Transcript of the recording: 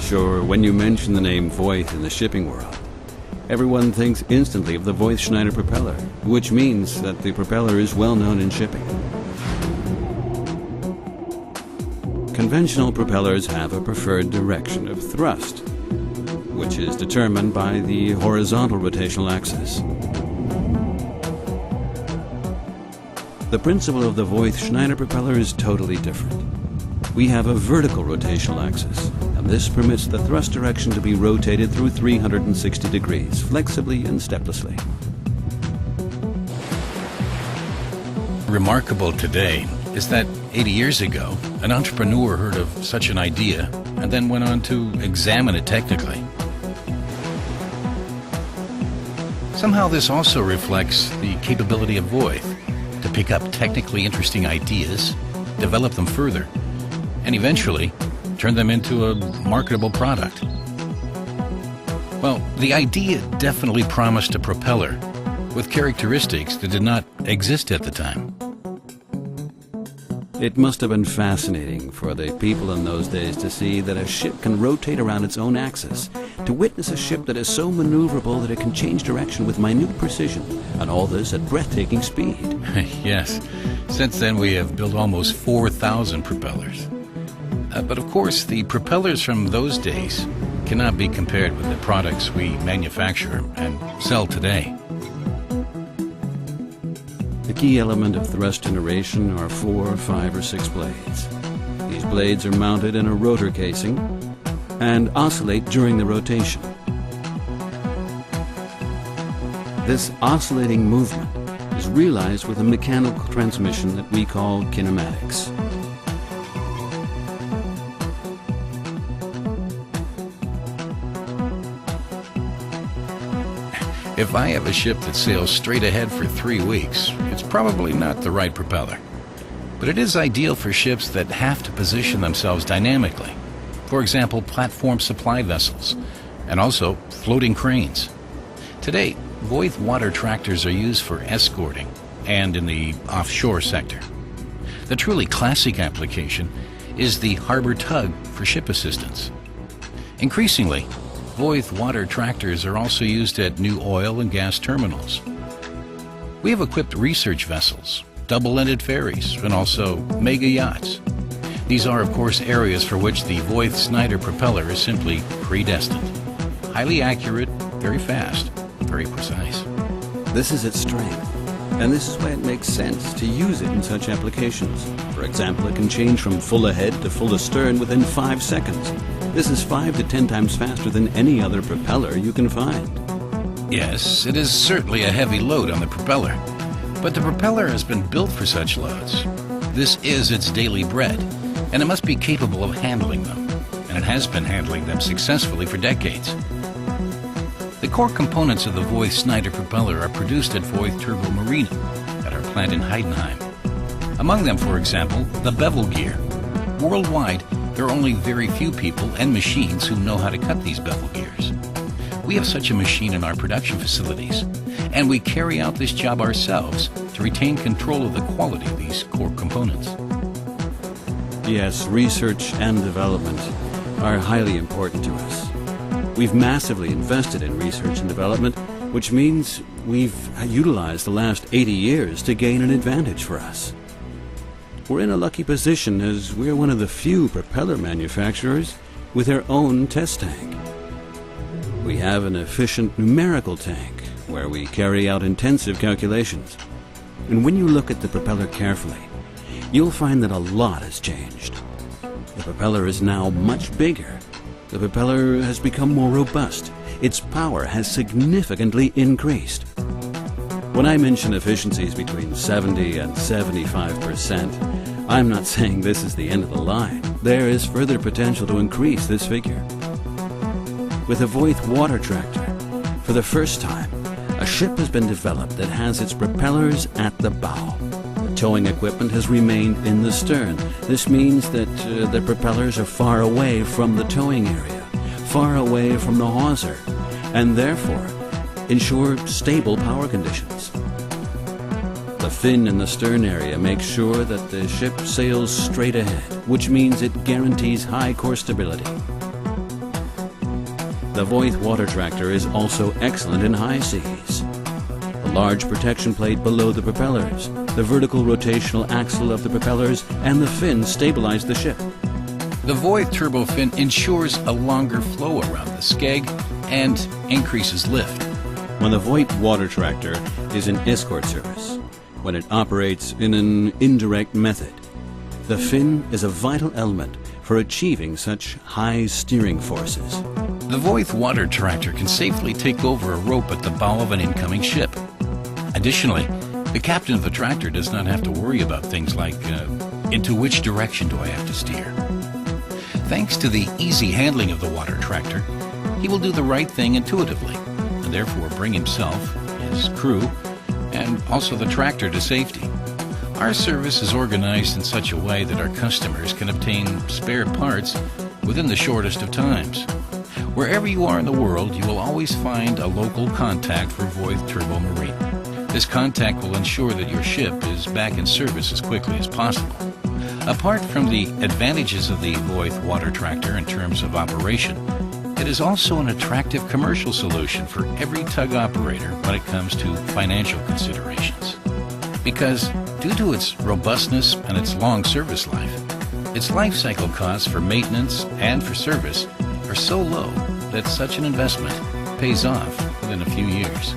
Sure, when you mention the name Voith in the shipping world, everyone thinks instantly of the Voith Schneider propeller, which means that the propeller is well known in shipping. Conventional propellers have a preferred direction of thrust, which is determined by the horizontal rotational axis. The principle of the Voith Schneider propeller is totally different. We have a vertical rotational axis, and this permits the thrust direction to be rotated through 360 degrees, flexibly and steplessly. Remarkable today is that 80 years ago, an entrepreneur heard of such an idea and then went on to examine it technically. Somehow this also reflects the capability of Voith to pick up technically interesting ideas, develop them further, and eventually turn them into a marketable product. Well, the idea definitely promised a propeller with characteristics that did not exist at the time. It must have been fascinating for the people in those days to see that a ship can rotate around its own axis, to witness a ship that is so maneuverable that it can change direction with minute precision, and all this at breathtaking speed. Yes, since then we have built almost 4,000 propellers. But of course, the propellers from those days cannot be compared with the products we manufacture and sell today. The key element of thrust generation are 4, 5, or 6 blades. These blades are mounted in a rotor casing and oscillate during the rotation. This oscillating movement is realized with a mechanical transmission that we call kinematics. If I have a ship that sails straight ahead for 3 weeks, it's probably not the right propeller. But it is ideal for ships that have to position themselves dynamically. For example, platform supply vessels, and also floating cranes. Today, Voith water tractors are used for escorting and in the offshore sector. The truly classic application is the harbor tug for ship assistance. Increasingly, Voith water tractors are also used at new oil and gas terminals. We have equipped research vessels, double-ended ferries, and also mega yachts. These are, of course, areas for which the Voith Schneider propeller is simply predestined. Highly accurate, very fast, very precise. This is its strength, and this is why it makes sense to use it in such applications. For example, it can change from full ahead to full astern within 5 seconds. This is 5 to 10 times faster than any other propeller you can find. Yes, it is certainly a heavy load on the propeller, but the propeller has been built for such loads. This is its daily bread, and it must be capable of handling them, and it has been handling them successfully for decades. The core components of the Voith Schneider propeller are produced at Voith Turbo Marina at our plant in Heidenheim. Among them, for example, the bevel gear. Worldwide, there are only very few people and machines who know how to cut these bevel gears. We have such a machine in our production facilities, and we carry out this job ourselves to retain control of the quality of these core components. Yes, research and development are highly important to us. We've massively invested in research and development, which means we've utilized the last 80 years to gain an advantage for us. We're in a lucky position as we're one of the few propeller manufacturers with their own test tank. We have an efficient numerical tank where we carry out intensive calculations. And when you look at the propeller carefully, you'll find that a lot has changed. The propeller is now much bigger. The propeller has become more robust. Its power has significantly increased. When I mention efficiencies between 70 and 75%, I'm not saying this is the end of the line. There is further potential to increase this figure. With a Voith water tractor, for the first time, a ship has been developed that has its propellers at the bow. The towing equipment has remained in the stern. This means that the propellers are far away from the towing area, far away from the hawser, and therefore ensure stable power conditions. The fin in the stern area makes sure that the ship sails straight ahead, which means it guarantees high core stability. The Voith water tractor is also excellent in high seas. The large protection plate below the propellers, the vertical rotational axle of the propellers, and the fin stabilize the ship. The Voith turbo fin ensures a longer flow around the skeg and increases lift. When the Voith water tractor is in escort service, when it operates in an indirect method, the fin is a vital element for achieving such high steering forces. The Voith water tractor can safely take over a rope at the bow of an incoming ship. Additionally, the captain of the tractor does not have to worry about things like, into which direction do I have to steer? Thanks to the easy handling of the water tractor, he will do the right thing intuitively, and therefore bring himself, his crew, and also the tractor to safety. Our service is organized in such a way that our customers can obtain spare parts within the shortest of times. Wherever you are in the world, you will always find a local contact for Voith Turbo Marine. This contact will ensure that your ship is back in service as quickly as possible. Apart from the advantages of the Voith water tractor in terms of operation, it is also an attractive commercial solution for every tug operator when it comes to financial considerations. Because due to its robustness and its long service life, its life cycle costs for maintenance and for service are so low that such an investment pays off within a few years.